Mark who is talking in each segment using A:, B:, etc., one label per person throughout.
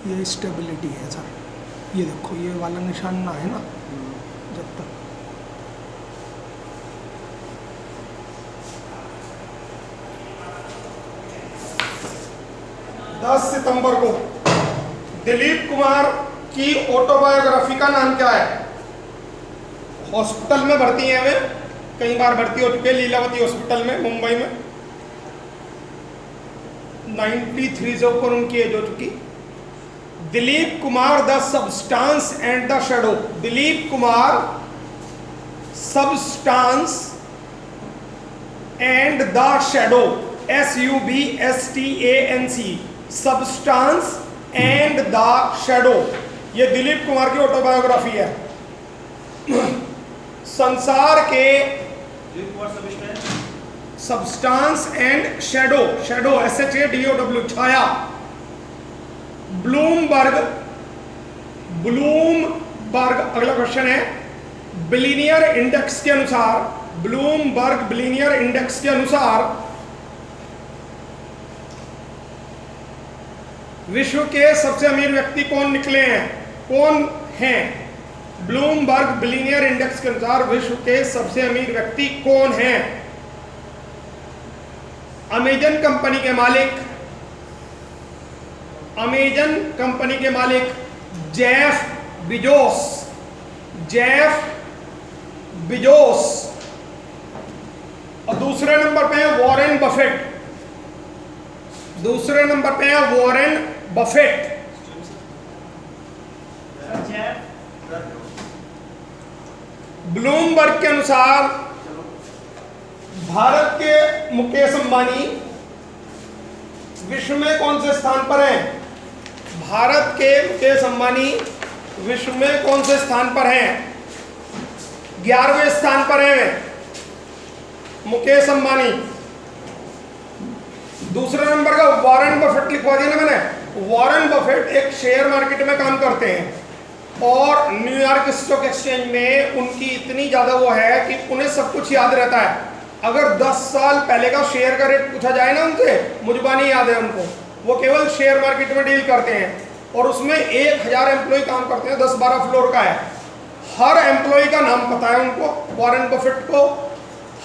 A: ये स्टेबिलिटी है सर, ये देखो ये वाला निशान ना है ना जब तक। दस सितंबर को दिलीप कुमार की ऑटोबायोग्राफी का नाम क्या है? हॉस्पिटल में भर्ती है वे, कई बार भर्ती हो चुके, लीलावती हॉस्पिटल में मुंबई में। 93 से ऊपर उनकी एज हो चुकी। Dilip Kumar the substance and the shadow. Dilip Kumar substance and the shadow, SUBSTANC, substance and the shadow, ये दिलीप कुमार की ऑटोबायोग्राफी है। संसार के substance and shadow, shadow SHADOW, Chhaya. Bloomberg, अगला क्वेश्चन है, बिलियनियर इंडेक्स के अनुसार, ब्लूमबर्ग बिलियनियर इंडेक्स के अनुसार विश्व के सबसे अमीर व्यक्ति कौन निकले हैं? कौन हैं? ब्लूमबर्ग बिलियनियर इंडेक्स के अनुसार विश्व के सबसे अमीर व्यक्ति कौन हैं? अमेजन कंपनी के मालिक, अमेजन कंपनी के मालिक जेफ बिजोस, जेफ बिजोस। और दूसरे नंबर पे है वॉरेन बफेट, दूसरे नंबर पे है वॉरेन बफेट। ब्लूमबर्ग के अनुसार भारत के मुकेश अंबानी विश्व में कौन से स्थान पर हैं? भारत के मुकेश अंबानी विश्व में कौन से स्थान पर हैं? 11वें स्थान पर हैं मुकेश अंबानी। दूसरे नंबर का वॉरेन बफेट लिखवा दिया ना मैंने। वॉरेन बफेट एक शेयर मार्केट में काम करते हैं और न्यूयॉर्क स्टॉक एक्सचेंज में उनकी इतनी ज़्यादा वो है कि उन्हें सब कुछ याद रहता है। अगर 10 साल पहले का शेयर का रेट पूछा जाए ना उनसे, मुझबानी याद है उनको। वो केवल शेयर मार्केट में डील करते हैं और उसमें 1000 एम्प्लॉय काम करते हैं, 10-12 फ्लोर का है। हर एम्प्लॉय का नाम पता है उनको, वॉरेन बफेट को।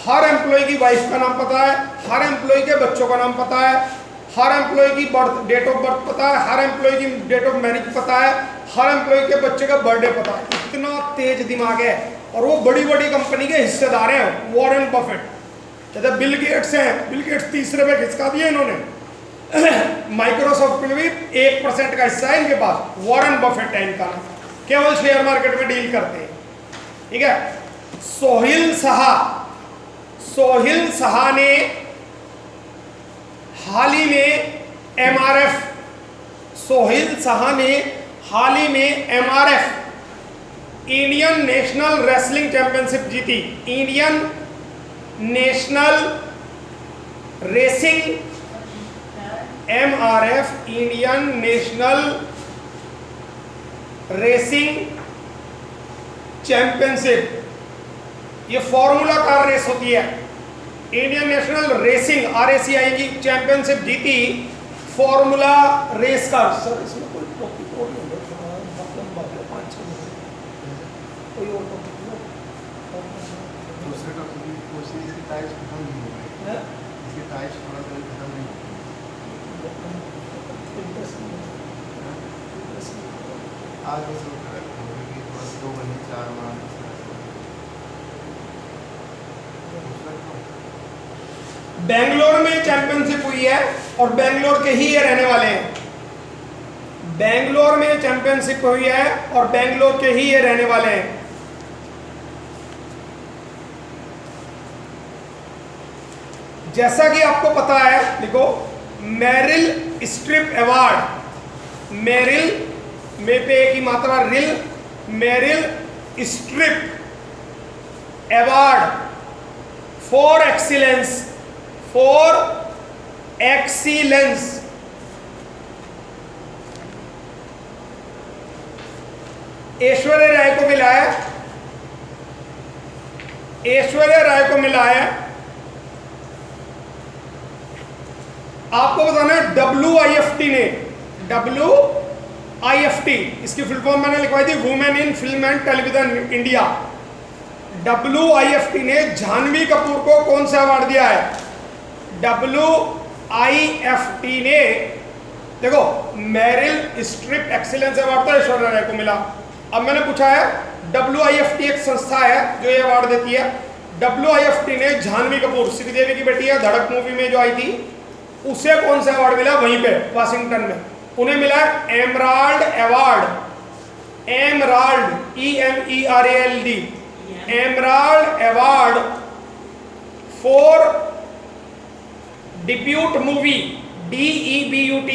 A: हर एम्प्लॉय की वाइफ का नाम पता है, हर एम्प्लॉय के बच्चों का नाम पता है, हर एम्प्लॉय की डेट ऑफ बर्थ पता है, हर एम्प्लॉय की डेट ऑफ मैरिज पता है, हर एम्प्लॉय के बच्चे का बर्थडे पता है। इतना तेज दिमाग है और वो बड़ी बड़ी कंपनी के हिस्सेदार हैं वॉरेन बफेट। जैसे बिल गेट्स हैं, बिल गेट्स तीसरे पे खिसका दिए इन्होंने। माइक्रोसॉफ्ट में भी 1% का हिस्सा है इनके पास। वॉरेन बफेट है इनका, केवल शेयर मार्केट में डील करते हैं। ठीक है। सोहिल शाह, सोहिल शाह ने हाल ही में MRF, सोहिल शाह ने हाल ही में MRF Indian national wrestling championship जीती। Indian national racing, MRF Indian national racing championship, ये फॉर्मूला कार रेस होती है। इंडियन नेशनल रेसिंग RAC आएगी चैंपियनशिप जीती, फॉर्मूला रेस कार। सर इसमें कोई टॉपिक और नहीं है, मतलब 5-6 कोई और टॉपिक
B: दूसरे टॉपिक इसकी टाइप्स खत्म नहीं हो गए, इसकी टाइप्स थोड़ा सा खत्म नहीं हो आज बस बस 2 बने 4 माह।
A: बेंगलोर में चैंपियनशिप हुई है और बेंगलोर के ही ये रहने वाले हैं। बेंगलोर में चैंपियनशिप हुई है और बेंगलोर के ही ये रहने वाले हैं। जैसा कि आपको पता है, देखो मेरिल स्ट्रिप अवार्ड, मेरिल में पे एक ही मात्रा रिल, Meryl Streep award for excellence, for excellence Aishwarya Rai को मिला है, ऐश्वर्या राय को मिला है। आपको बताना है WIFT ने, WIFT, इसकी फुल फॉर्म मैंने लिखवाई थी, women in film and television India. WIFT ने जानवी कपूर को कौन सा अवार्ड दिया है? WIFT ने, देखो, मेरिल स्ट्रिप एक्सीलेंस अवार्ड तो ऐश्वर्या राय को मिला। अब मैंने पूछा है, WIFT एक संस्था है जो ये अवार्ड देती है। WIFT ने जानवी कपूर, श्रीदेवी की बेटी है, धड़क मूवी में जो आई थी, उसे कौन सा अवार्ड मिला? वहीं पे वाशिंगटन में उन्हें मिला emerald award. Emerald, EMERALD, emerald award for debut movie, DEBUT।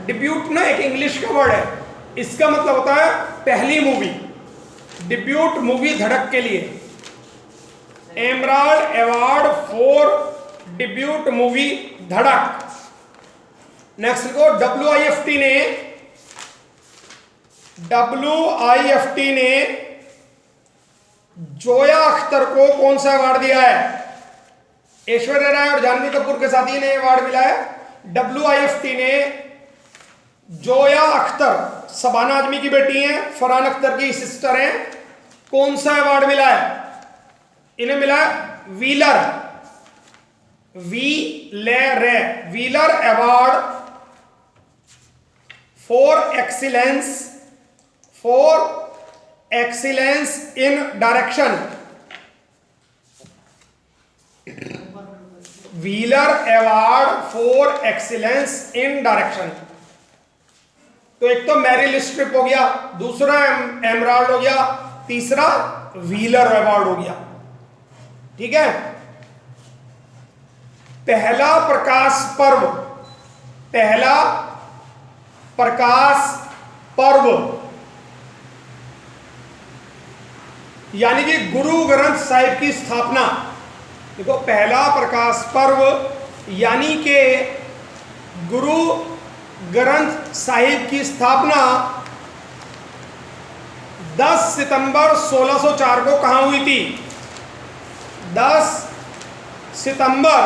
A: Debut ना एक इंग्लिश का वर्ड है, इसका मतलब होता है पहली मूवी। डिब्यूट मूवी धड़क के लिए emerald award for debut movie धड़क। नेक्स्ट को WIFT ने जोया अख्तर को कौन सा अवार्ड दिया है? ऐश्वर्या राय और जानवी कपूर के साथ ही ने अवार्ड मिला है। WIFT ने जोया अख्तर, शबाना आजमी की बेटी हैं, फरहान अख्तर की सिस्टर हैं, कौन सा अवार्ड मिला है? इन्हें मिला है wheeler award for excellence in direction. Wheeler award for excellence in direction. तो एक तो मेरिल स्ट्रिप हो गया, दूसरा एमराल्ड हो गया, तीसरा व्हीलर अवार्ड हो गया। ठीक है। पहला प्रकाश पर्व यानी कि गुरु ग्रंथ साहिब की स्थापना। देखो, पहला प्रकाश पर्व यानी कि गुरु ग्रंथ साहिब की स्थापना 10 सितंबर 1604 को कहाँ हुई थी? 10 सितंबर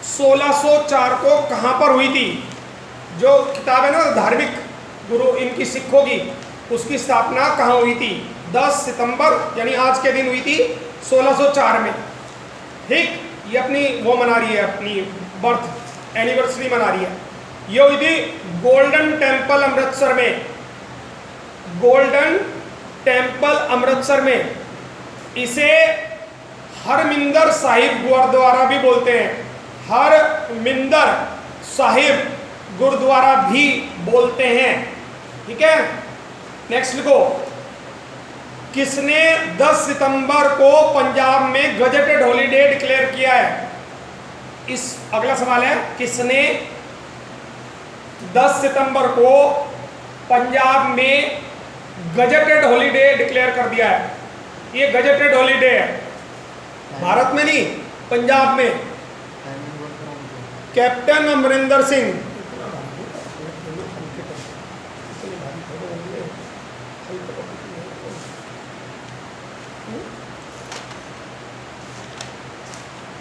A: 1604 को कहाँ पर हुई थी? जो किताब है ना धार्मिक गुरु इनकी सिखों की, उसकी स्थापना कहाँ हुई थी? 10 सितंबर यानी आज के दिन हुई थी 1604 में। ठीक, ये अपनी वो मना रही है, अपनी बर्थ एनिवर्सरी मना रही है। ये हुई थी गोल्डन टेम्पल अमृतसर में। गोल्डन टेम्पल अमृतसर में। इसे हरमिंदर साहिब गुरुद्वारा भी बोलते हैं। हरमिंदर साहिब गुरुद्वारा भी बोलते हैं। ठीक है। नेक्स्ट लिखो, किसने 10 सितंबर को पंजाब में गजेटेड हॉलीडे डिक्लेयर किया है? इस अगला सवाल है, किसने 10 सितंबर को पंजाब में गजेटेड हॉलीडे डिक्लेयर कर दिया है? ये गजेटेड हॉलीडे है, भारत में नहीं, पंजाब में। कैप्टन अमरिंदर सिंह।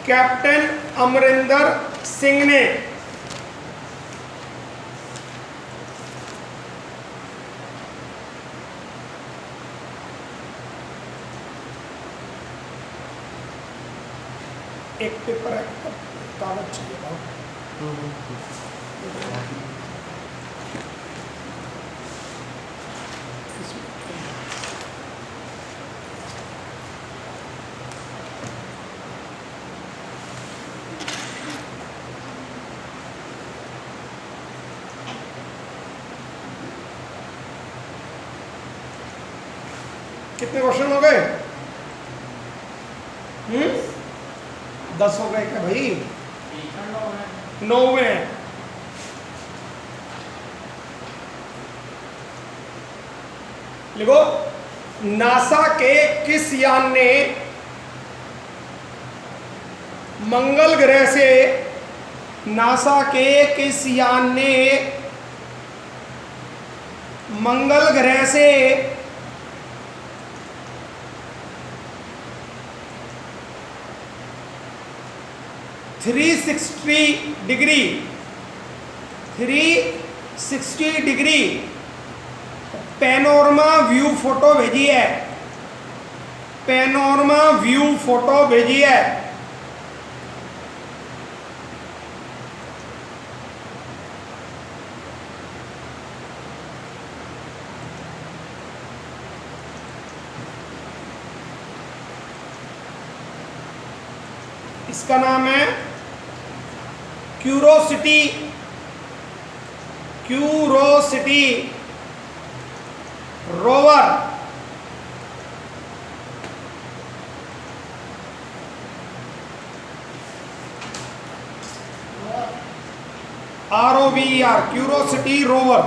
A: कैप्टन अमरिंदर सिंह ने एक पेपर है, कागज चाहिए था। कितने क्वेश्चन हो गए? 10 हो गए क्या भाई? 9 में। लिखो, नासा के किस यान ने मंगल ग्रह से, नासा के किस यान ने मंगल ग्रह से 360 degree 60 degree panorama view photo भेजी है, पैनोरमा व्यू फोटो भेजी है। इसका नाम है curiosity, curiosity rover. ROVER, curiosity rover.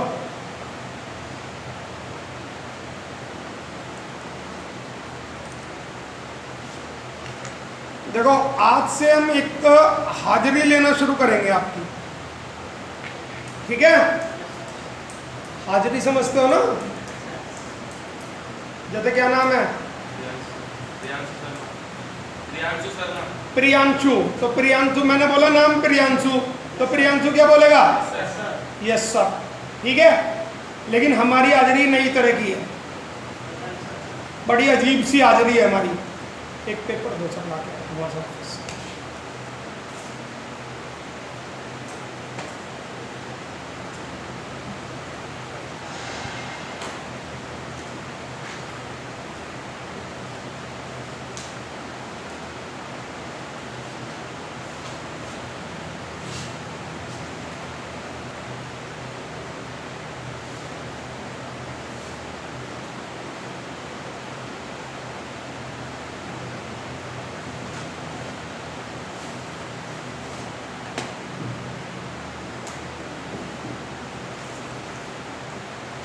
A: देखो आज से हम एक हाजिरी लेना शुरू करेंगे आपकी, ठीक है? हाजिरी समझते हो ना? जैसे क्या नाम है? प्रियांशु। तो प्रियांशु, मैंने बोला नाम प्रियांशु, तो प्रियांशु क्या बोलेगा? यस सर, ठीक है। लेकिन हमारी हाजिरी नई तरह की है, बड़ी अजीब सी हाजिरी है हमारी। एक पेपर दो सर लाके ऑफिस।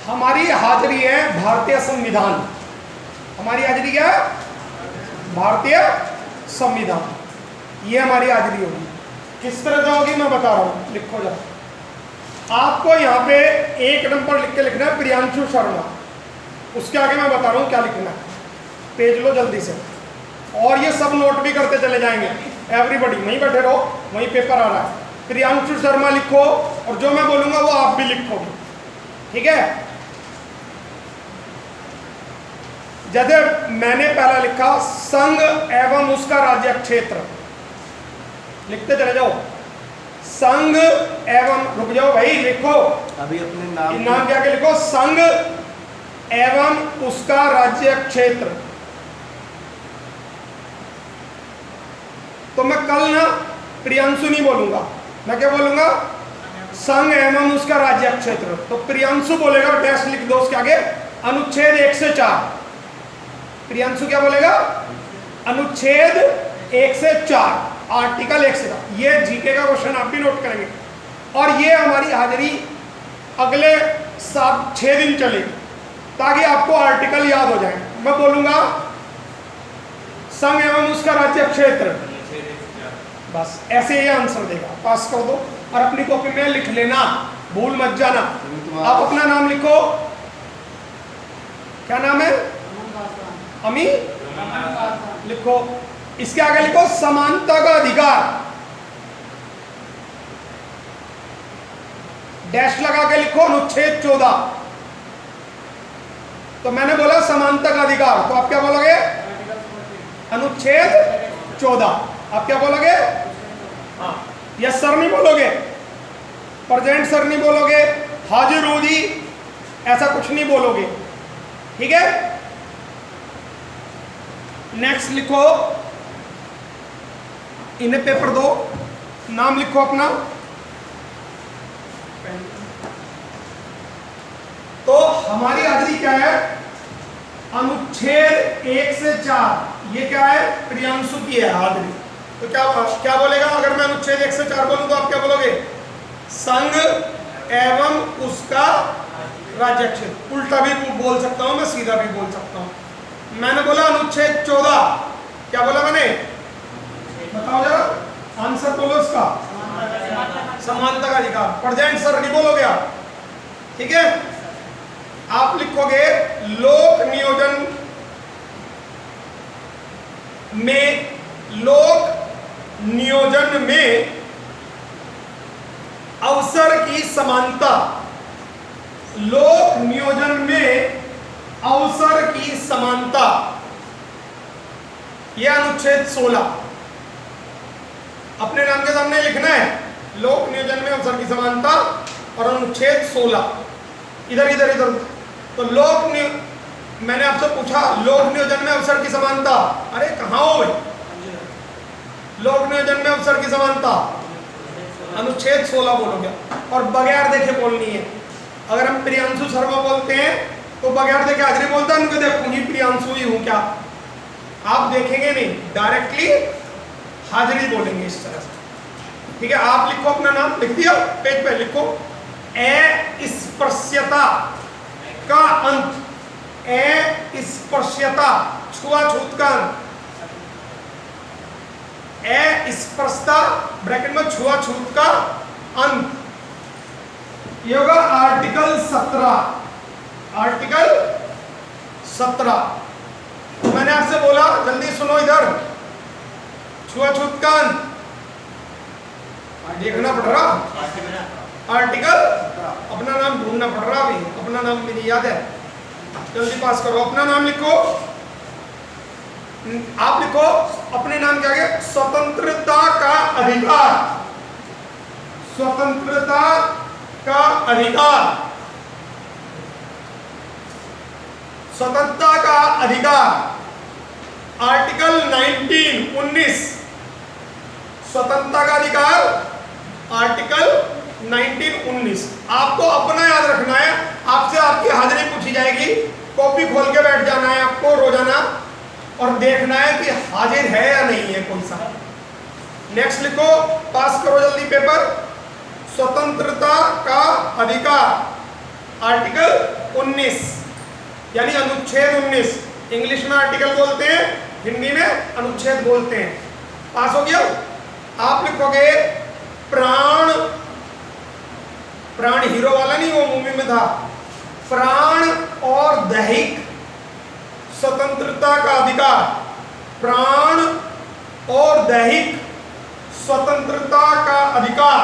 A: हमारी हाजिरी है भारतीय संविधान। हमारी हाजिरी क्या है? भारतीय संविधान। ये हमारी हाजिरी होगी। किस तरह का होगी मैं बता रहा हूं, लिखो जरा। आपको यहाँ पे एक नंबर लिख के लिखना है प्रियांशु शर्मा। उसके आगे मैं बता रहा हूँ क्या लिखना है, पेज लो जल्दी से। और ये सब नोट भी करते चले जाएंगे, एवरीबडी वहीं बैठे रहो, वहीं पेपर आ रहा है। प्रियांशु शर्मा लिखो और जो मैं बोलूंगा वो आप भी लिखोगे, ठीक है? जैसे मैंने पहला लिखा संघ एवं उसका राज्य क्षेत्र, लिखते चले जाओ। संघ एवं, रुक जाओ भाई, लिखो
B: अभी अपने नाम
A: क्या के लिखो, संघ एवं उसका राज्य क्षेत्र। तो मैं कल ना प्रियांशु नहीं बोलूंगा, मैं क्या बोलूंगा? संघ एवं उसका राज्य क्षेत्र। तो प्रियांशु बोलेगा, डैश लिख दो उसके आगे, अनुच्छेद 1 से 4। प्रियांशु क्या बोलेगा? अनुच्छेद 1 से 4, आर्टिकल 1 से 4। ये जीके का क्वेश्चन आप भी नोट करेंगे। और ये हमारी हाजिरी अगले 7-6 दिन चलेगी, ताकि आपको आर्टिकल याद हो जाए। मैं बोलूंगा संघ एवं उसका राज्य क्षेत्र, बस ऐसे ही आंसर देगा, पास कर दो। और अपनी कॉपी में लिख लेना, भूल मत जाना। आप अपना नाम लिखो, क्या नाम है? अमी लिखो। इसके आगे लिखो समानता का अधिकार, डैश लगा के लिखो अनुच्छेद 14। तो मैंने बोला समानता का अधिकार, तो आप क्या बोलोगे? अनुच्छेद 14। आप क्या बोलोगे? हाँ, यस सर नहीं बोलोगे, प्रेजेंट सर नहीं बोलोगे, हाजिर हूं जी ऐसा कुछ नहीं बोलोगे, ठीक है? नेक्स्ट लिखो, इन्हें पेपर दो, नाम लिखो अपना। तो हमारी हाजिरी क्या है? अनुच्छेद 1 से 4। ये क्या है? प्रियांशु की है हाजिरी। तो क्या बोलेगा? अगर मैं अनुच्छेद 1 से 4 बोलूं तो आप क्या बोलोगे? संघ एवं उसका राज्य क्षेत्र। उल्टा भी बोल सकता हूं मैं, सीधा भी बोल सकता हूं। मैंने बोला अनुच्छेद 14, क्या बोला मैंने? बताओ जरा, आंसर बोलो इसका। समानता का अधिकार। प्रेजेंट सर नहीं बोलोगे आप, ठीक है? आप लिखोगे लोक नियोजन में अवसर की समानता, लोक नियोजन में अवसर की समानता, यह अनुच्छेद 16 अपने नाम के सामने लिखना है। लोक नियोजन में अवसर की समानता और अनुच्छेद 16 इधर इधर इधर। तो मैंने आपसे पूछा लोक नियोजन में अवसर की समानता, अरे कहाँ हो भाई? लोक नियोजन में अवसर की समानता अनुच्छेद 16 बोलोगे और बगैर देखे बोलनी है। अगर हम प्रियांशु शर्मा बोलते हैं तो बगैर देखे आज नहीं बोलता, उनको देखूंगी प्रियांशु ही हूं क्या, आप देखेंगे नहीं, डायरेक्टली हाजिरी बोलेंगे इस तरह से। ठीक है, आप लिखो अपना नाम, लिख दिया पेज पे लिखो। अस्पृश्यता का अंत, अस्पृश्यता छुआछूत का अंत, अस्पृश्यता ब्रैकेट में छुआछूत का अंत, ये होगा आर्टिकल 17। आर्टिकल 17 मैंने आपसे बोला, जल्दी सुनो इधर, छुआछूत का अंत देखना पड़ रहा। आर्टिकल, अपना नाम ढूंढना पड़ रहा, अभी अपना नाम भी नहीं याद है, जल्दी पास करो। अपना नाम लिखो, आप लिखो अपने नाम के आगे स्वतंत्रता का अधिकार, स्वतंत्रता का अधिकार, स्वतंत्रता का अधिकार। आर्टिकल 19 स्वतंत्रता का अधिकार, आर्टिकल 19 आपको अपना याद रखना है। आपसे आपकी हाजिरी पूछी जाएगी, कॉपी खोल के बैठ जाना है आपको रोजाना और देखना है कि हाजिर है या नहीं है कोई सा। नेक्स्ट लिखो, पास करो जल्दी पेपर। स्वतंत्रता का अधिकार आर्टिकल 19 यानी अनुच्छेद 19, इंग्लिश में आर्टिकल बोलते हैं, हिंदी में अनुच्छेद बोलते हैं। पास हो गया। आप लिखोगे प्राण, प्राण हीरो वाला नहीं, वो मूवी में था, प्राण और दैहिक स्वतंत्रता का अधिकार, प्राण और दैहिक स्वतंत्रता का अधिकार।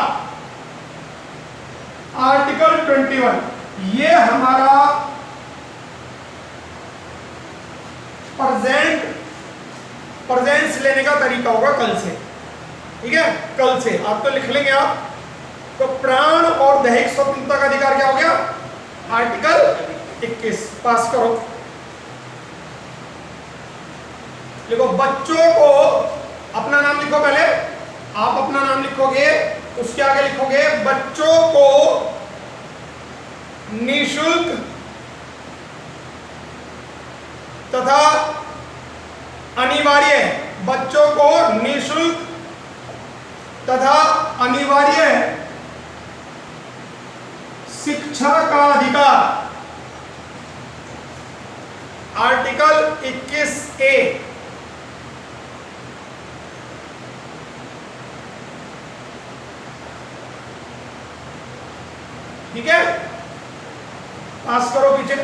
A: आर्टिकल 21 ये हमारा प्रेजेंस लेने का तरीका होगा कल से। ठीक है, कल से आप तो लिख लेंगे आप। तो प्राण और दैहिक स्वतंत्रता का अधिकार क्या हो गया? आर्टिकल 21। पास करो। देखो बच्चों को, अपना नाम लिखो पहले, आप अपना नाम लिखोगे, उसके आगे लिखोगे बच्चों को निःशुल्क तथा अनिवार्य, बच्चों को निःशुल्क तथा अनिवार्य शिक्षा का अधिकार। Article 21A। ठीक है, पास करो पीछे।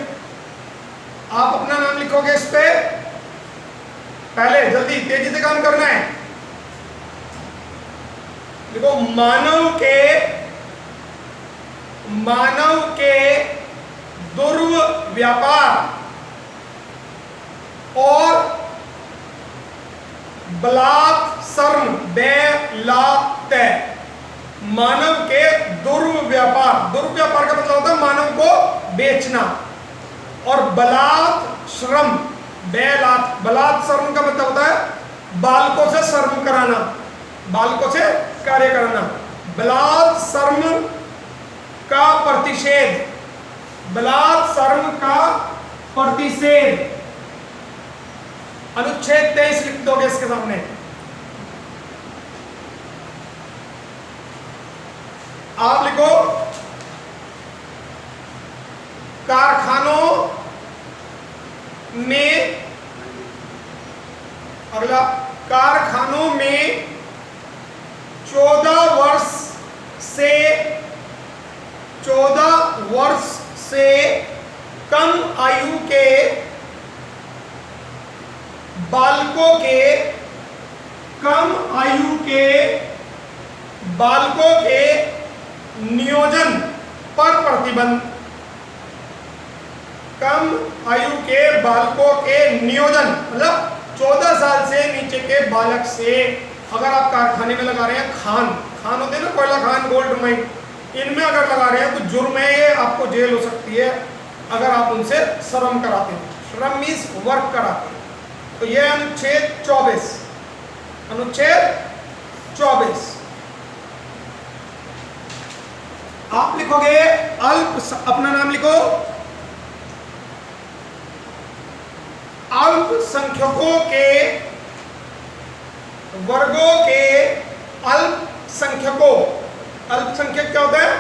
A: आप अपना नाम लिखोगे इस पे, पहले जल्दी तेजी से काम करना है। देखो मानव के दुर्व्यापार और बलात्सर्म बेलाते, मानव के दुर्व्यापार, दुर्व्यापार का मतलब होता है मानव को बेचना, और बलात्श्रम बलात्सर्म का मतलब होता है बालकों से शर्म कराना, बालकों से कार्य कराना। बलात्सर्म का प्रतिषेध, बलात्सर्म का प्रतिषेध अनुच्छेद 23 लिख दोगे इसके सामने। आप लिखो कारखानों में, अगला कारखानों में 14 वर्ष से कम आयु के बालकों के, कम आयु के बालकों के नियोजन पर प्रतिबंध। कम आयु के बालकों के नियोजन, मतलब 14 साल से नीचे के बालक से अगर आप कारखाने में लगा रहे हैं, खान होते हैं ना, कोयला खान, गोल्ड माइन, इनमें अगर लगा रहे हैं तो जुर्म है ये, आपको जेल हो सकती है अगर आप उनसे श्रम कराते हैं। श्रम मीन्स वर्क कराते हैं। तो ये अनुच्छेद 24, अनुच्छेद 24। आप लिखोगे अपना नाम लिखो, अल्पसंख्यकों के वर्गों के अल्पसंख्यकों, अल्पसंख्यक क्या होता है?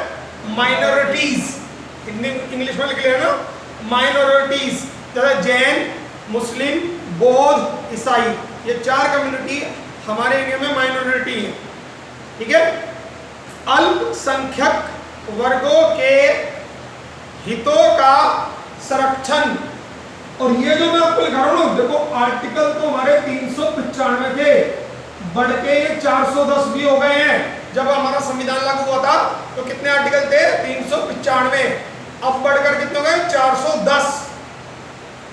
A: माइनॉरिटीज, इंग्लिश में लिख लेना, माइनॉरिटीज, जैसे जैन, मुस्लिम, बौद्ध, ईसाई, ये 4 कम्युनिटी हमारे इंडिया में माइनॉरिटी है, ठीक है। अल्पसंख्यक वर्गों के हितों का संरक्षण, और ये जो मैं आपको लिखा रहा हूं, देखो आर्टिकल तो हमारे 395 थे, बढ़ के ये 410 भी हो गए हैं। जब हमारा संविधान लागू हुआ था तो कितने आर्टिकल थे? 395, अब बढ़कर कितने हो गए? 410,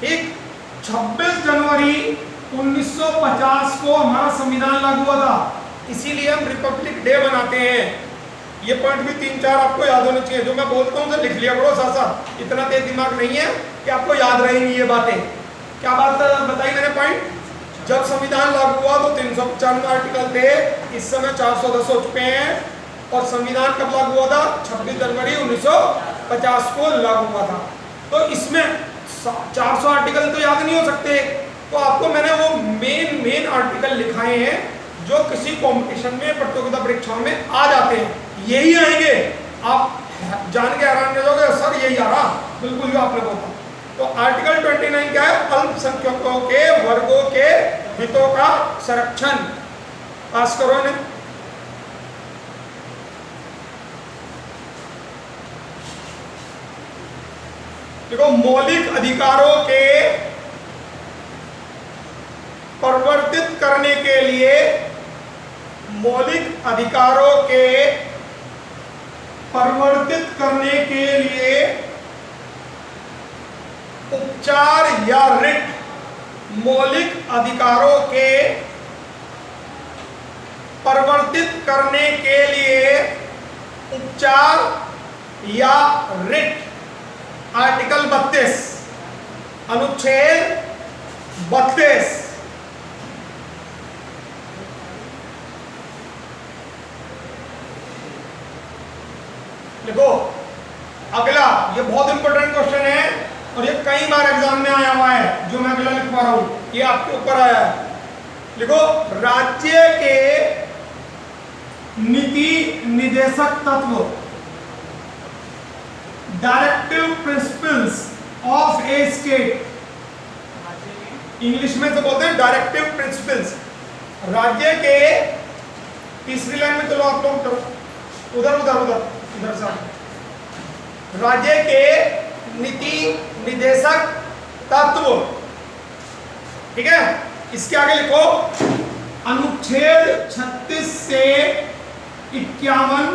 A: ठीक। 26 जनवरी 1950 को हमारा संविधान लागू हुआ था, इसीलिए हम रिपब्लिक डे मनाते हैं। ये पॉइंट भी 3-4 आपको याद होने चाहिए, जो मैं बोलता हूँ तो लिख लिया करो साथ साथ, इतना तेज दिमाग नहीं है कि आपको याद रहेंगी ये बातें। क्या बात बताई मैंने पॉइंट? जब संविधान लागू हुआ तो 395 आर्टिकल थे, इस समय 410 हो चुके हैं, और संविधान कब लागू हुआ था? 26 जनवरी 1950 को लागू हुआ था। तो इसमें 400 आर्टिकल तो याद नहीं हो सकते, तो आपको मैंने वो मेन आर्टिकल लिखाए हैं जो किसी कंपटीशन में, प्रतियोगिता परीक्षाओं में आ जाते हैं, यही आएंगे। आप जान के हैरान रह जाओगे, सर यही आ रहा, बिल्कुल जो आपने बोला। तो आर्टिकल 29 क्या है? अल्पसंख्यकों के वर्गों के हितों का संरक्षण। पास करो इन्हें। देखो, मौलिक अधिकारों के परिवर्तित करने के लिए, मौलिक अधिकारों के परिवर्तित करने के लिए उपचार या रिट, मौलिक अधिकारों के परिवर्तित करने के लिए उपचार या रिट, आर्टिकल 32, अनुच्छेद 32। देखो अगला, ये बहुत इंपॉर्टेंट क्वेश्चन है और ये कई बार एग्जाम में आया हुआ है, जो मैं अगला लिखवा रहा हूं, ये आपके ऊपर आया है। देखो, राज्य के नीति निर्देशक तत्व, directive principles of A state, English में तो बोलते हैं डायरेक्टिव प्रिंसिपल्स। राज्य के, तीसरी लाइन में चलो आप लोग, उधर से, राज्य के नीति निर्देशक तत्व, ठीक है। इसके आगे लिखो, अनुच्छेद 36 से 51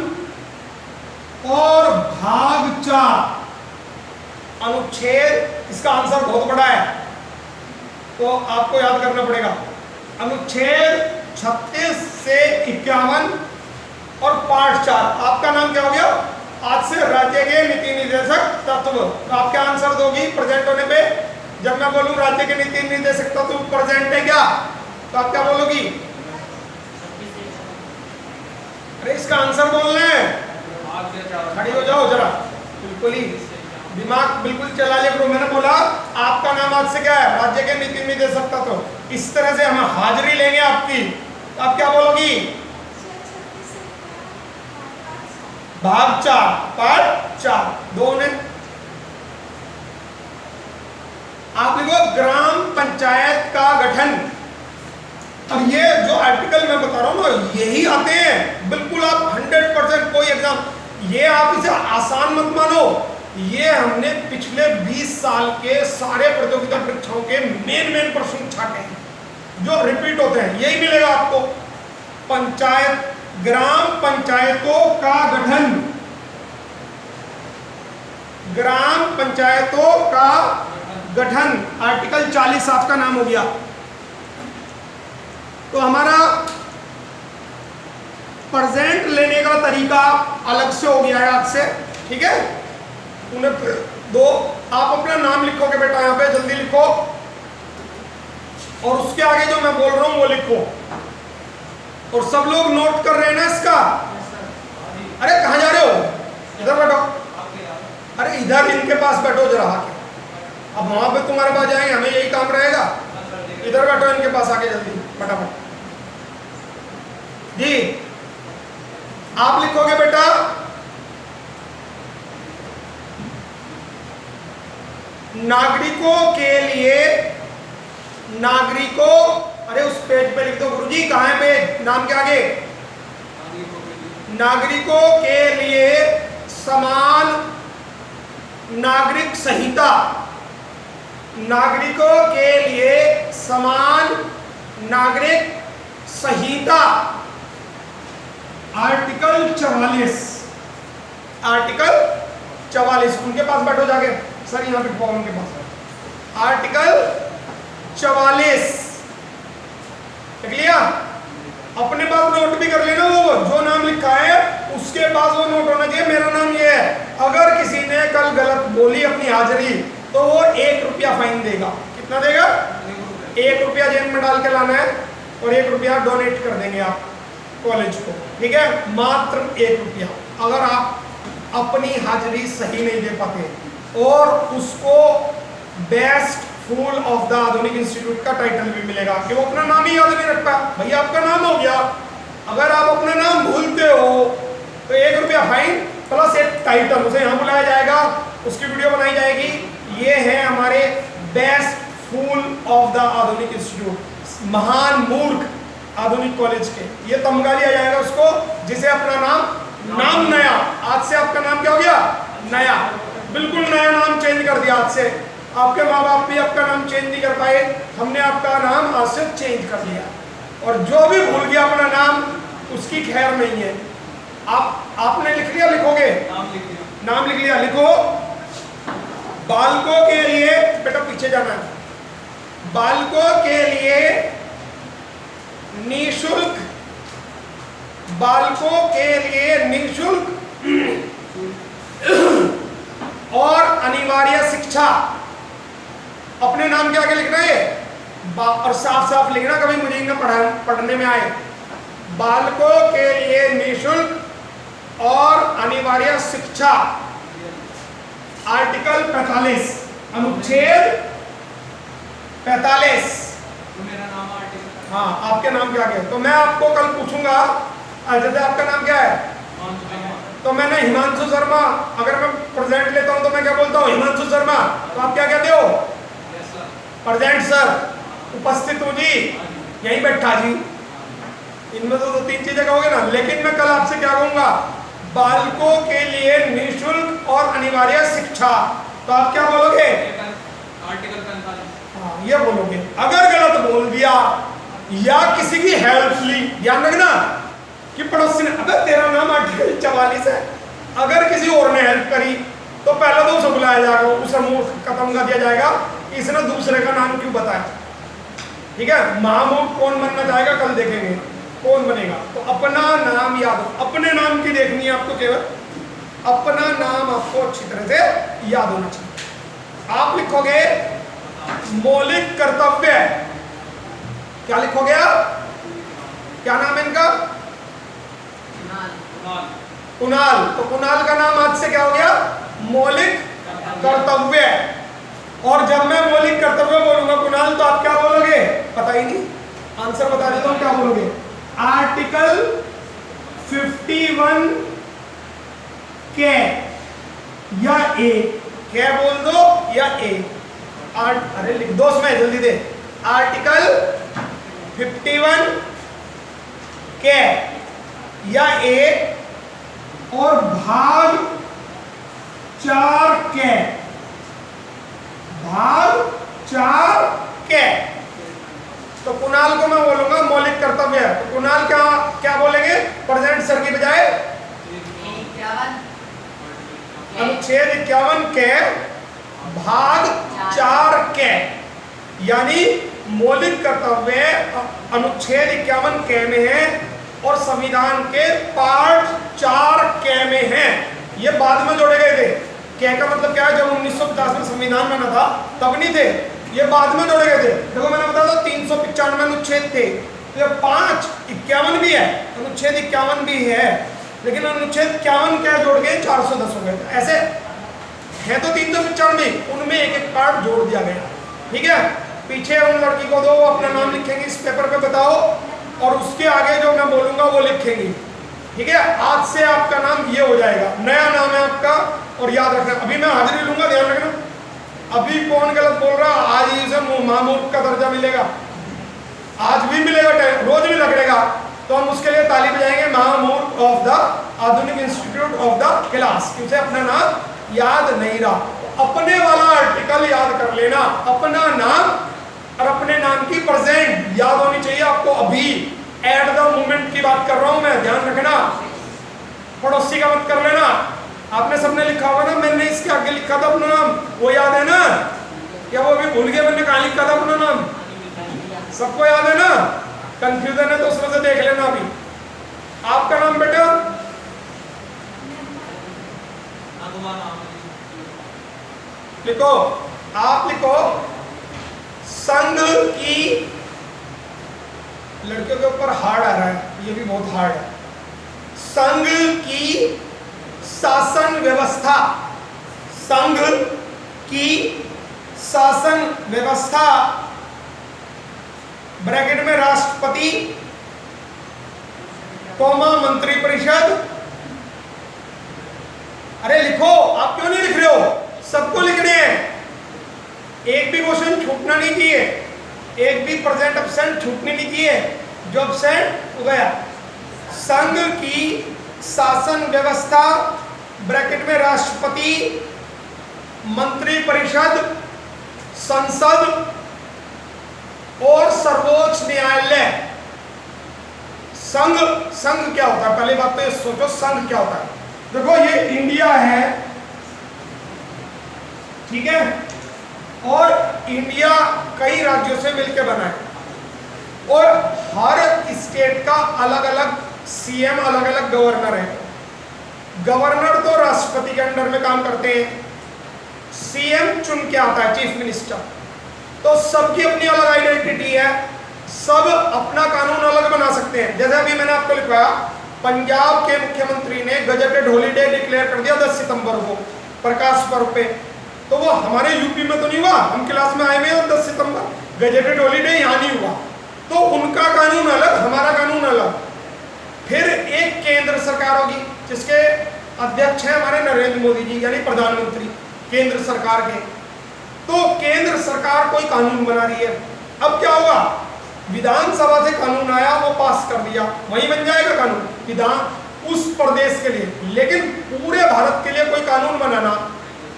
A: और भाग 4, अनुच्छेद, इसका आंसर बहुत बड़ा है तो आपको याद करना पड़ेगा। अनुच्छेद 36 से 51 और पार्ट 4, आपका नाम क्या हो गया आज से? राज्य के नीति निर्देशक तत्व। तो आप क्या आंसर दोगी प्रेजेंट होने पे? जब मैं बोलूं राज्य के नीति निर्देशक तत्व प्रेजेंट है क्या, तो आप क्या बोलोगी? अरे इसका आंसर बोलना है, खड़ी हो जाओ जरा, बिल्कुल ही दिमाग बिल्कुल चला लिया करो। मैंने बोला आपका नाम आज से क्या है? राज्य के नीति निर्देशक तत्व। इस तरह से हम हाजिरी लेंगे आपकी, तो आप क्या बोलोगी? भाग 4, पार्ट 4, 2 ने। आप लिखो ग्राम पंचायत का गठन, और ये जो आर्टिकल मैं बता रहा हूं ना, यही आते हैं बिल्कुल। आप 100% कोई एग्जाम, ये आप इसे आसान मत मानो, ये हमने पिछले 20 साल के सारे प्रतियोगिता परीक्षाओं के मेन प्रश्न छाटे हैं जो रिपीट होते हैं, यही मिलेगा आपको। पंचायत, ग्राम पंचायतों का गठन, ग्राम पंचायतों का गठन, आर्टिकल 40 आपका नाम हो गया। तो हमारा प्रेजेंट लेने का तरीका अलग से हो गया है आज से, ठीक है। उन्हें दो, आप अपना नाम लिखोगे बेटा, यहाँ पे जल्दी लिखो, और उसके आगे जो मैं बोल रहा हूँ वो लिखो। और सब लोग नोट कर रहे हैं ना इसका? अरे कहाँ जा रहे हो? इधर बैठो। अरे इधर इनके पास बैठो जरा आके। अब वहां पे तुम्हारे पास जाएंगे, हमें यही काम रहेगा। इधर बैठो इनके पास आके जल्दी फटाफट। जी आप लिखोगे बेटा नागरिकों के लिए, नागरिकों, अरे उस पेज पे लिख दो गुरुजी, कहाँ है पेज? नाम के आगे नागरिकों के लिए समान नागरिक संहिता, नागरिकों के लिए समान नागरिक संहिता, आर्टिकल 44, आर्टिकल 44। उनके पास बैठो जाके, सर यहाँ पे उनके पास आर्टिकल 44 लिख लिया? अपने पास नोट भी कर लेना, वो जो नाम लिखा है उसके पास वो नोट होना चाहिए, मेरा नाम ये है। अगर किसी ने कल गलत बोली अपनी हाजिरी तो वो 1 रुपया फाइन देगा। कितना देगा? 1 रुपया जेब में डाल के लाना है और 1 रुपया डोनेट कर देंगे आप कॉलेज को, ठीक है? मात्र 1 रुपया। अगर आप अपनी हाजिरी सही नहीं दे पाते और उसको बेस्ट फूल ऑफ द आधुनिक इंस्टीट्यूट का टाइटल भी मिलेगा कि वो अपना नाम ही याद नहीं रख पाया। भैया आपका नाम हो गया, अगर आप अपना नाम भूलते हो तो 1 रुपया फाइन प्लस एक टाइटल, उसे यहाँ बुलाया जाएगा, उसकी वीडियो बनाई जाएगी। ये है हमारे बेस्ट फूल ऑफ द आधुनिक इंस्टीट्यूट, महान मूर्ख आधुनिक कॉलेज के। ये तमगा दिया जाएगा उसको जिसे अपना नाम नया, आज से आपका नाम क्या हो गया? नया, बिल्कुल नया नाम चेंज कर दिया आज से। आपके माँ बाप भी आपका नाम चेंज नहीं कर पाए, हमने आपका नाम आज से चेंज कर दिया। और जो भी भूल गया अपना नाम उसकी खैर नहीं है। आपने लिख लिया? लिखोगे? नाम लिख लिया? लिखो। बालकों के लिए, बेटा पीछे जाना है, बालकों के लिए निःशुल्क, बालकों के लिए निःशुल्क और अनिवार्य शिक्षा। अपने नाम के आगे लिखना है और साफ साफ लिखना, कभी मुझे इनका पढ़ने में आए। बालकों के लिए निःशुल्क और अनिवार्य शिक्षा, आर्टिकल 45, अनुच्छेद 45। हाँ, आपके नाम क्या है? तो मैं आपको कल पूछूंगा, जैसे आपका नाम क्या है? तो मैंने हिमांशु शर्मा, अगर मैं प्रेजेंट लेता हूं तो मैं क्या बोलता हूँ? हिमांशु शर्मा। तो आप क्या कहते हो? प्रेजेंट सर, उपस्थित हूँ जी, यहीं बैठा जी। इनमें तो 2-3 चीजें कहोगे ना, लेकिन मैं कल आपसे क्या कहूंगा? बालकों के लिए निःशुल्क और अनिवार्य शिक्षा। तो आप क्या बोलोगे?
C: आर्टिकल 45।
A: हाँ, ये बोलोगे। अगर गलत बोल दिया या किसी की हेल्प ली, ध्यान रखना कि पड़ोसी ने, अगर तेरा नाम आर्टिकल 44 है, अगर किसी और ने हेल्प करी तो पहले तो उसे बुलाया जाएगा, उसे मुंह खत्म कर दिया जाएगा कि इसने दूसरे का नाम क्यों बताया, ठीक है? महामूर्ख कौन बनना चाहेगा? कल देखेंगे कौन बनेगा। तो अपना नाम याद हो, अपने नाम की देखनी है आपको, केवल अपना नाम आपको अच्छी तरह से याद होना चाहिए। आप लिखोगे मौलिक कर्तव्य। क्या लिखोगे आप? क्या नाम है इनका? कुणाल। तो कुणाल का नाम आज से क्या हो गया? मौलिक कर्तव्य। और जब मैं मौलिक कर्तव्य बोलूंगा कुणाल, तो आप क्या बोलोगे? पता ही नहीं, आंसर बता देता हूं, क्या बोलोगे? आर्टिकल 51 के या ए, क्या बोल दो या ए। अरे लिख दो उसमें, जल्दी दे। आर्टिकल 51 के या ए और भाग 4 के, भाग 4 के। तो कुणाल को मैं बोलूंगा मौलिक कर्तव्य है, तो कुणाल क्या बोलेंगे? प्रेजेंट सर की बजाय अनुच्छेद 51 के भाग 4 के, यानी मौलिक कर्तव्य अनुच्छेद 51 के में है और संविधान के पार्ट 4 के में है। ये बाद में जोड़े गए थे। के का मतलब क्या है, जब 1950 में संविधान बना था तब नहीं थे, ये बाद में जोड़े गए थे। देखो मैंने बताया था 395 अनुच्छेद थे, तो ये 51 भी है, अनुच्छेद 51 भी है, लेकिन अनुच्छेद 51 क्या जोड़ गए 410 हो गए। ऐसे है तो 395, उनमें एक एक पार्ट जोड़ दिया गया। ठीक है, पीछे उन लड़की को दो, वो अपना नाम लिखेंगे इस पेपर पे, बताओ, और उसके आगे जो मैं बोलूंगा वो लिखेंगी। ठीक है, आज से आपका नाम ये हो जाएगा, नया नाम है आपका, और याद रखना। अभी मैं हाजिरी लूंगा, ध्यान रखना। अभी कौन गलत बोल रहा, आज ही उसे मामूल का दर्जा मिलेगा, आज भी मिलेगा, रोज भी लगेगा, तो हम उसके लिए ताली बजाएंगे, महामूल ऑफ द आधुनिक इंस्टीट्यूट ऑफ द क्लास। क्योंकि अपना नाम याद नहीं रहा, अपने वाला आर्टिकल याद कर लेना, अपना नाम और अपने नाम की प्रेजेंट याद होनी चाहिए आपको। अभी एट द मोमेंट की बात कर रहा हूं मैं, ध्यान रखना, पड़ोसी का मत कर लेना। आपने सबने लिखा होगा ना, मैंने इसके आगे लिखा था अपना नाम, वो याद है ना? क्या वो अभी भूल गया मैंने कहाँ लिखा था अपना नाम? सबको याद है ना? कंफ्यूजन है तो उसमें से देख लेना। अभी आपका नाम बेटा लिखो, आप लिखो संघ की, लड़कियों के ऊपर हार्ड आ रहा है, ये भी बहुत हार्ड है। संघ की शासन व्यवस्था, संघ की शासन व्यवस्था, ब्रैकेट में राष्ट्रपति कौमा मंत्रिपरिषद। अरे लिखो, आप क्यों नहीं लिख रहे हो? सबको लिखने हैं, एक भी क्वेश्चन छूटना नहीं चाहिए, एक भी प्रेजेंट एब्सेंट छूटनी नहीं चाहिए, जो एब्सेंट हो गया। संघ की शासन व्यवस्था, ब्रैकेट में राष्ट्रपति, मंत्रिपरिषद, संसद और सर्वोच्च न्यायालय। संघ, संघ क्या होता है? पहली बात तो ये सोचो, संघ क्या होता है। देखो ये इंडिया है, ठीक है, और इंडिया कई राज्यों से मिलकर बना है, और हर स्टेट का अलग अलग सीएम, अलग अलग गवर्नर है। गवर्नर तो राष्ट्रपति के अंडर में काम करते हैं, सीएम चुन के आता है, चीफ मिनिस्टर। तो सबकी अपनी अलग आइडेंटिटी है, सब अपना कानून अलग बना सकते हैं। जैसे अभी मैंने आपको लिखवाया, पंजाब के मुख्यमंत्री ने गजेटेड हॉलीडे डिक्लेयर कर दिया 10 सितंबर को, प्रकाश पर्व पे। तो वो हमारे यूपी में तो नहीं हुआ, हम क्लास में आए हुए हैं 10 सितंबर, गजेटेड हॉलीडे यहाँ नहीं हुआ, तो उनका कानून अलग, हमारा कानून अलग। फिर एक केंद्र सरकार होगी जिसके अध्यक्ष हैं हमारे नरेंद्र मोदी जी, यानी प्रधानमंत्री केंद्र सरकार के। तो केंद्र सरकार कोई कानून बना रही है, अब क्या होगा? विधानसभा से कानून आया, वो पास कर दिया, वही बन जाएगा कानून विधान उस प्रदेश के लिए। लेकिन पूरे भारत के लिए कोई कानून बनाना,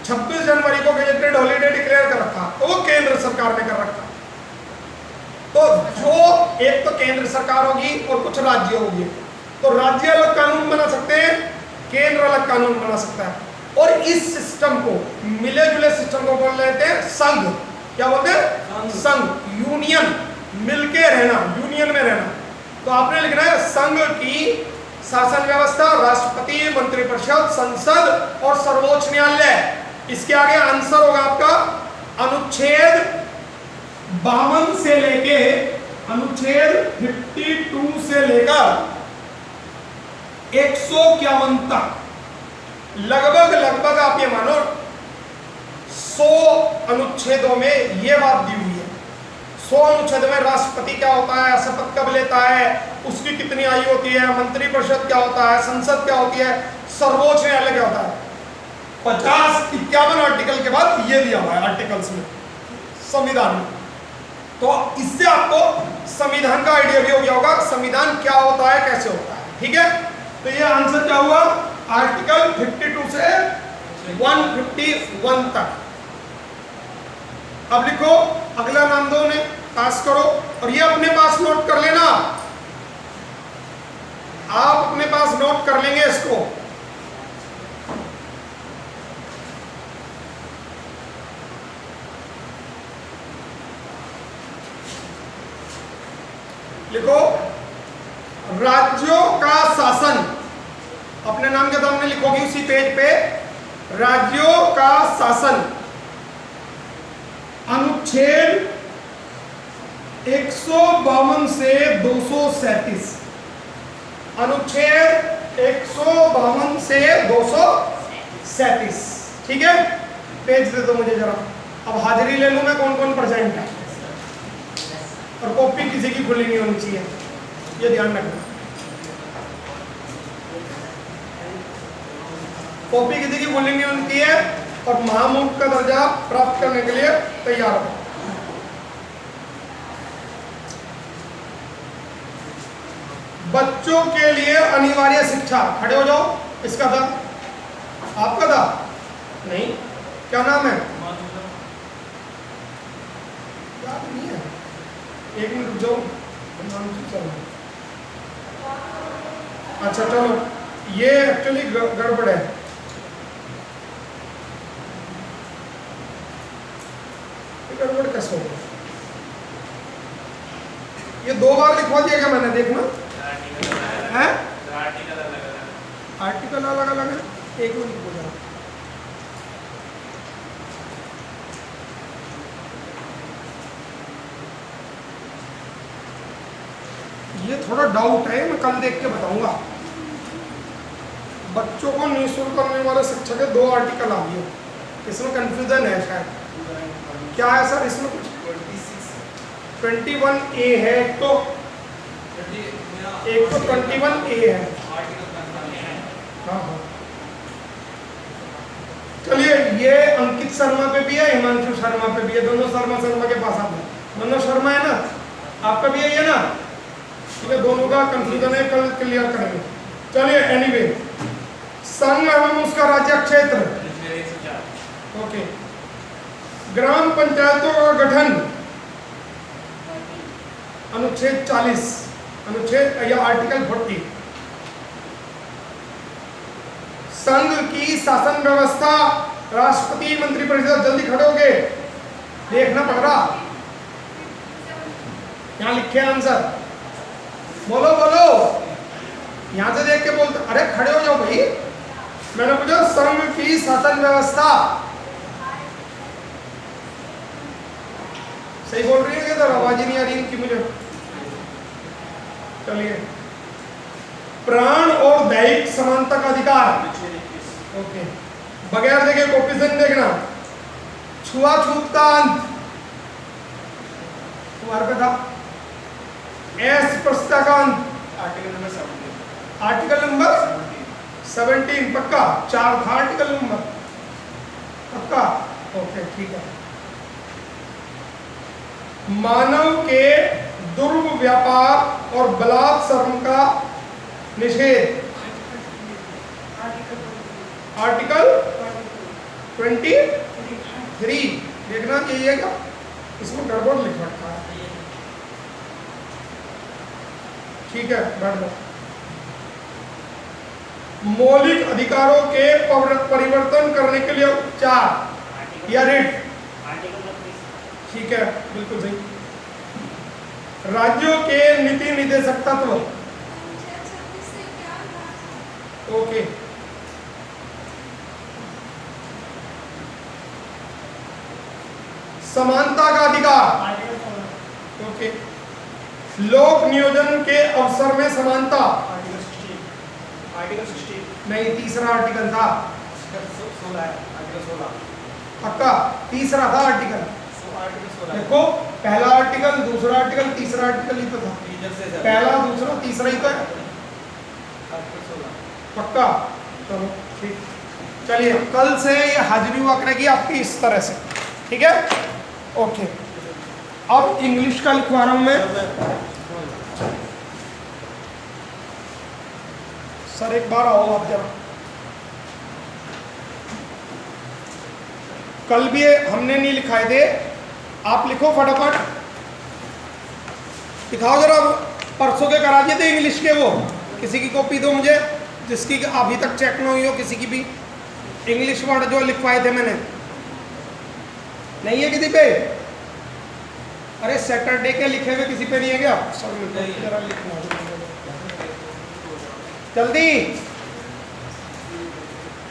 A: 26 जनवरी को गजेटेड हॉलीडे डिक्लेयर कर रखा, तो वो केंद्र सरकार ने कर रखा। तो जो एक तो केंद्र सरकार होगी और कुछ राज्य होगी, तो राज्य अलग कानून बना सकते हैं, केंद्र अलग कानून बना सकता है। और इस सिस्टम को, मिले जुले सिस्टम को बोल लेते हैं संघ। क्या बोलते हैं? संघ, यूनियन, मिलके रहना, यूनियन में रहना। तो आपने लिखना है संघ की शासन व्यवस्था, राष्ट्रपति, मंत्रिपरिषद, संसद और सर्वोच्च न्यायालय। इसके आगे आंसर होगा आपका अनुच्छेद 52 से लेके अनुच्छेद 52 से लेकर 151 तक, लगभग आप ये मानो 100 अनुच्छेदों में ये बात दी हुई है। 100 अनुच्छेद में राष्ट्रपति क्या होता है, शपथ कब लेता है, उसकी कितनी आयु होती है, मंत्रिपरिषद क्या होता है, संसद क्या होती है, सर्वोच्च न्यायालय क्या होता है। 50-51 आर्टिकल के बाद ये दिया हुआ है आर्टिकल्स में, संविधान में। तो इससे आपको संविधान का आइडिया भी हो गया होगा, संविधान क्या होता है, कैसे होता है। ठीक है, तो ये आंसर क्या हुआ? आर्टिकल 52 से 151 तक। अब लिखो, अगला नाम दो ने, पास करो, और ये अपने पास नोट कर लेना, आप अपने पास नोट कर लेंगे इसको। लिखो राज्यों का शासन, अपने नाम के सामने लिखोगी उसी पेज पे, राज्यों का शासन अनुच्छेद 152 से 237, अनुच्छेद 152 से 237, ठीक है। पेज दे दो मुझे जरा। अब हाजिरी ले लूं मैं कौन कौन प्रेजेंट है, और कॉपी किसी की खुली नहीं होनी चाहिए, ये ध्यान रखना। कॉपी किसी की खुली नहीं होनी चाहिए, और महामूर्ख का दर्जा प्राप्त करने के लिए तैयार हो। बच्चों के लिए अनिवार्य शिक्षा, खड़े हो जाओ। इसका था, आपका था नहीं, क्या नाम है, याद नहीं है, एक मिनट रुक जाओ, अच्छा चलो, ये एक्चुअली गड़बड़ है। गड़बड़ कैसे होगा, ये 2 बार लिखवा दिया क्या मैंने, देखना है, आर्टिकल अलग अलग है, एक मिनट हो जाए। ये थोड़ा डाउट है, मैं कल देख के बताऊंगा। बच्चों को निःशुल्क करने वाले शिक्षा के 2 आर्टिकल आ गए, इसमें कंफ्यूजन है शायद, क्या है सर इसमें कुछ 21A है, तो एक तो 21A है, हाँ हाँ। चलिए, ये अंकित शर्मा पे भी है, हिमांशु शर्मा पे भी है, दोनों शर्मा के पास आते हैं। दोनों शर्मा है ना, आपका भी है ना, ठीक है, दोनों का कंफ्यूजन है, कल क्लियर करेंगे। चलिए, एनीवे, संघ एवं उसका राज्य क्षेत्र, ओके, ग्राम पंचायतों का गठन अनुच्छेद 40, अनुच्छेद या आर्टिकल 40, संघ की शासन व्यवस्था, राष्ट्रपति मंत्रिपरिषद, जल्दी खड़े होगे, देखना पड़ रहा, यहां लिखे आंसर, बोलो बोलो, यहां से देख के बोलते, अरे खड़े हो जाओ भाई, मैंने पूछा संघ की शासन व्यवस्था, सही बोल रही है क्या, आवाज ही नहीं आ रही इनकी मुझे। चलिए, प्राण और दैहिक समानता का अधिकार, ओके, बगैर देखे कॉपी से नहीं देखना, छुआछूत का अंत, तुम्हारे पे था, अस्पृश्यता का अंत, आर्टिकल नंबर 17, पक्का, 4 था आर्टिकल नंबर, पक्का, ओके ठीक है। मानव के दुर्व्यापार और बलात्संग का निषेध, आर्टिकल 23, देखना चाहिए क्या, इसमें गड़बड़ लिख रखा है, ठीक है, बैठ जाओ। मौलिक अधिकारों के परिवर्तन करने के लिए उपचार या रिट, ठीक है, बिल्कुल सही। राज्यों के नीति निर्देशक तत्व, ओके, समानता का अधिकार, ओके, लोक नियोजन के अवसर में समानता,
B: आर्टिकल 16
A: नहीं, तीसरा आर्टिकल था,
B: 16 आर्टिकल 16,
A: पक्का तीसरा था आर्टिकल, देखो पहला आर्टिकल, दूसरा आर्टिकल, तीसरा आर्टिकल ही तो था, पहला दूसरा तीसरा ही तो है, पक्का, चलो ठीक। चलिए, कल से ये हाजिरी हुआ करेगी आपकी इस तरह से, ठीक है, ओके। अब इंग्लिश का लिखवा रहा हूं मैं, सर एक बार आओ आप जरा, कल भी हमने नहीं लिखाए थे, आप लिखो फटाफट, दिखाओ जरा, परसों के करा दिए थे इंग्लिश के, वो किसी की कॉपी दो मुझे, जिसकी अभी तक चेक ना हुई हो, किसी की भी इंग्लिश वर्ड जो लिखवाए थे मैंने, नहीं है किसी पे, अरे सैटरडे के लिखे हुए किसी पे नहीं है क्या? सर
C: नहीं है।
A: जरा लिखना जल्दी।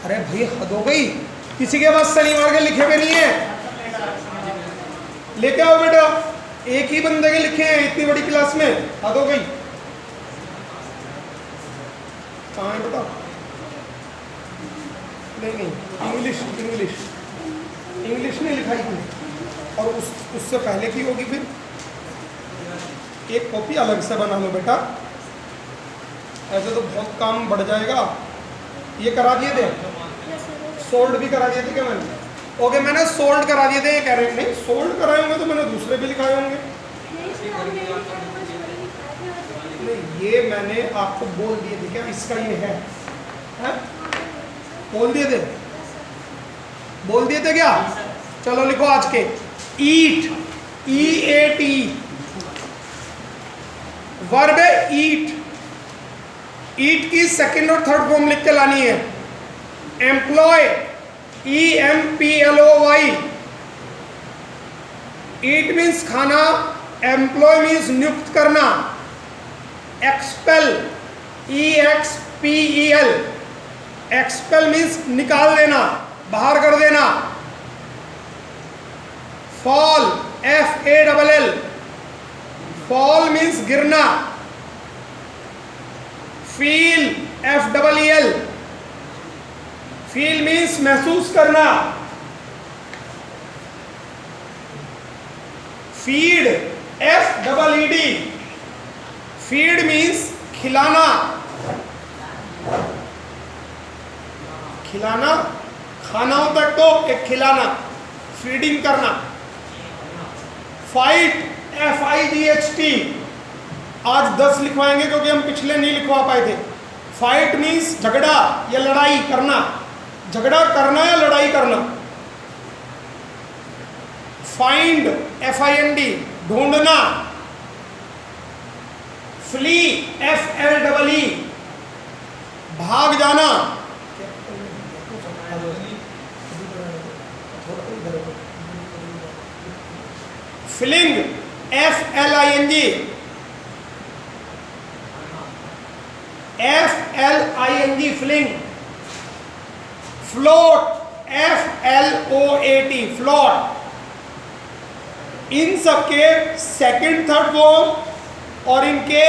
A: अरे भाई हद हो गई, किसी के पास शनिवार के लिखे हुए नहीं है? लेके आओ बेटा, एक ही बंदे के लिखे हैं इतनी बड़ी क्लास में, हद हो गई। कहाँ है बताओ? नहीं, इंग्लिश इंग्लिश इंग्लिश नहीं लिखाई थी, और उससे पहले की होगी। फिर एक कॉपी अलग से बना लो बेटा, ऐसे तो बहुत काम बढ़ जाएगा। ये करा दिए थे, सोल्ड भी करा दिए थे क्या मैंने? ओके, मैंने सोल्ड करा दिए थे, ये कह रहे हैं नहीं सोल्ड कराए होंगे तो मैंने दूसरे भी लिखाए होंगे। नहीं, ये मैंने आपको बोल दिए थे क्या इसका ये है? बोल दिए थे, बोल दिए थे क्या? चलो लिखो आज के, ईट, EAT, वर्ब है ईट। ईट की सेकंड और थर्ड फॉर्म लिख के लानी है। एम्प्लॉय, EMPLOY, ईट मीन्स खाना, एम्प्लॉय मीन्स नियुक्त करना। एक्सपेल, EXPEL, एक्सपेल मीन्स निकाल देना, बाहर कर देना। फॉल, FALL, फॉल मीन्स गिरना। फील, FEEL, फील मीन्स महसूस करना। फीड, FEED, फीड मीन्स खिलाना। खिलाना खाना होता है तो एक खिलाना, फीडिंग करना। फाइट, FIGHT, आज 10 लिखवाएंगे क्योंकि हम पिछले नहीं लिखवा पाए थे। फाइट मीन्स झगड़ा या लड़ाई करना, झगड़ा करना या लड़ाई करना। फाइंड, FIND, ढूंढना। फ्ली, FLEE, भाग जाना। Fling, FLING, fling. Float, FLOAT, float. इन सबके सेकंड थर्ड फॉर्म और इनके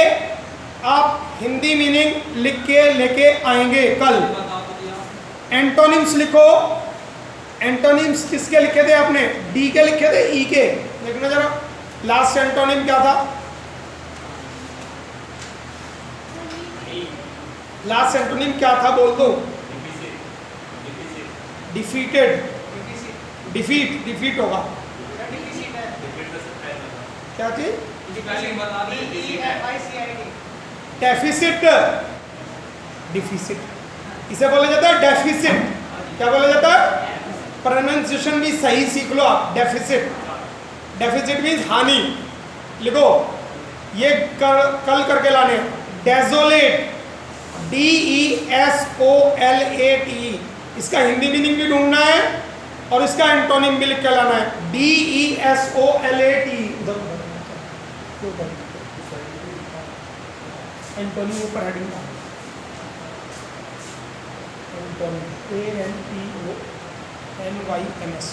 A: आप हिंदी मीनिंग लिख के लेके आएंगे कल। एंटोनिम्स लिखो। एंटोनिम्स किसके लिखे थे आपने? D के लिखे थे, E के? देखना जरा, लास्ट एंटोनिम क्या था? लास्ट एंटोनिम क्या था बोल दो? डिफीटेड, डिफीट होगा। क्या चीज? डेफिसिट, डिफिसिट, इसे बोला जाता है डेफिसिट। क्या बोला जाता है? प्रोनाउंसिएशन भी सही सीख लो आप। डेफिसिट, डेफिसिट मीन्स हानि। लिखो, ये कल करके लाने। डेजोलेट, DESOLATE, इसका हिंदी मीनिंग भी ढूंढना है और इसका एंटोनिम भी लिख के लाना है। DESOLATE, एंटोनिम ऊपर हेडिंग का। ANTONYMS,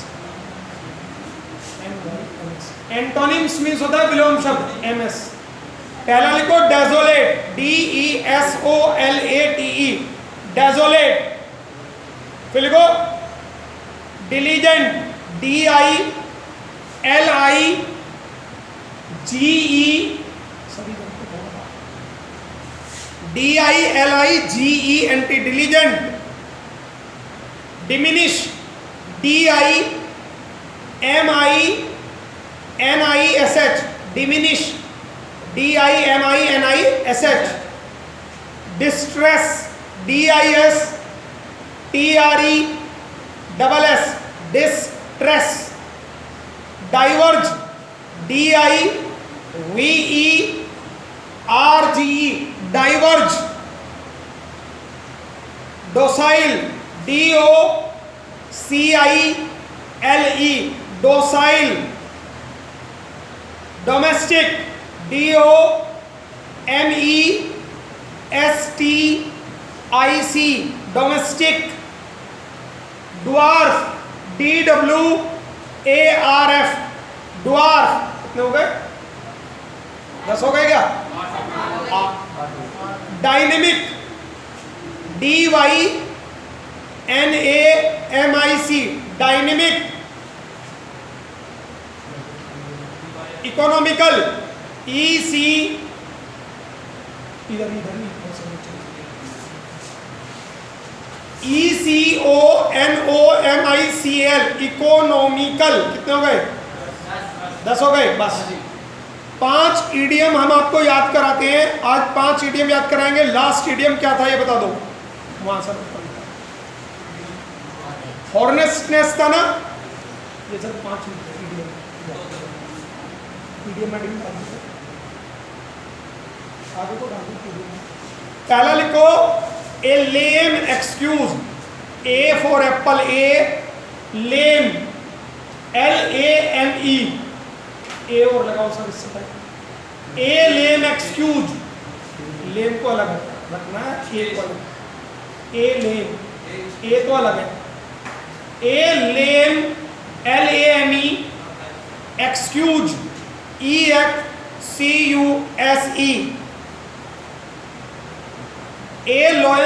A: एंटोनिम्स मीन्स होता है विलोम शब्द MS। पहला लिखो डेजोलेट, DESOLATE, डेजोलेट। फिर लिखो diligent, DILIGENT, diligent. Diminish, DIMINISH, diminish, DIMINISH। Distress, DISTRESS, distress. Diverge, DIVERGE, diverge. Docile, DOCILE, docile. Domestic, DOMESTIC, domestic. Dwarf, DWARF, dwarf. कितने हो गए? 10 हो गए क्या? Dynamic, DYNAMIC, dynamic. Economical, EC, ECONOMICL, economical. कितने हो गए? 10 हो गए। बस 5 ईडियम हम आपको याद कराते हैं आज। 5 ईडियम याद कराएंगे। लास्ट ईडियम क्या था ये बता दो। वहां सर हॉर्नेस्टनेस था ना ये सर। 5 ईडियम आगे को डाल दो। पहला लिखो a lame excuse, a for apple, a lame, LAME, a और लगाओ सर इससे पहले। ए लेम एक्सक्यूज, लेम को अलग रखना है, ए को अलग। ए लेम, ए तो अलग है। ए लेम, LAME, एक्सक्यूज, EXCUSE, ए लॉयल